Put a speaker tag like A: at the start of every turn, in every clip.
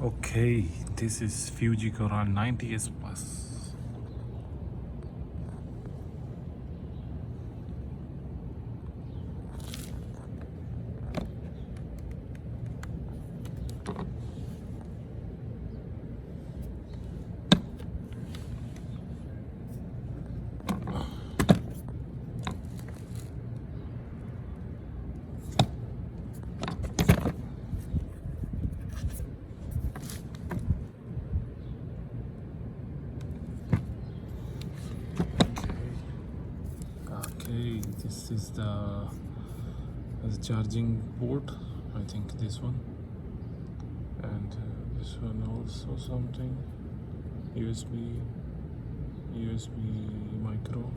A: Okay, this is Fujikura 90S Plus. This is the charging port, I think this one, and this one also something, USB micro,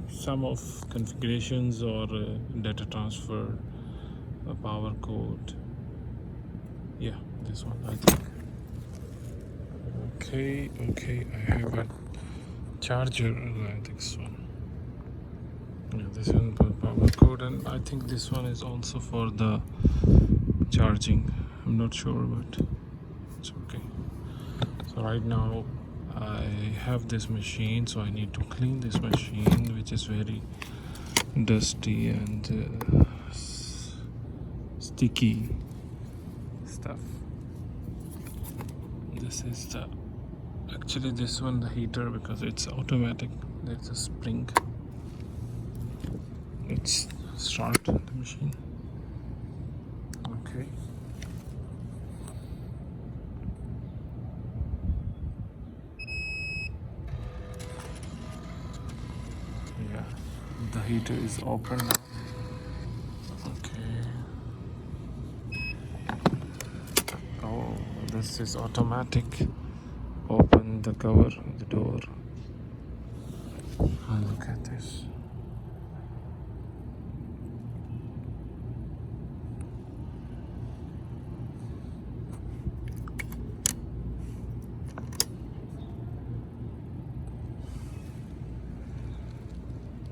A: some of configurations or data transfer, power code, yeah, this one I think. Okay, I have a charger, I think this one. Yeah, this one for power code, and I think this one is also for the charging. I'm not sure, but it's okay. So right now I have this machine, so I need to clean this machine, which is very dusty and sticky stuff. This is the actually this one, the heater, because it's automatic. There's a spring. Let's start the machine. Okay. Yeah, the heater is open now. Okay. Oh, this is automatic. Open the cover, the door, and look at this.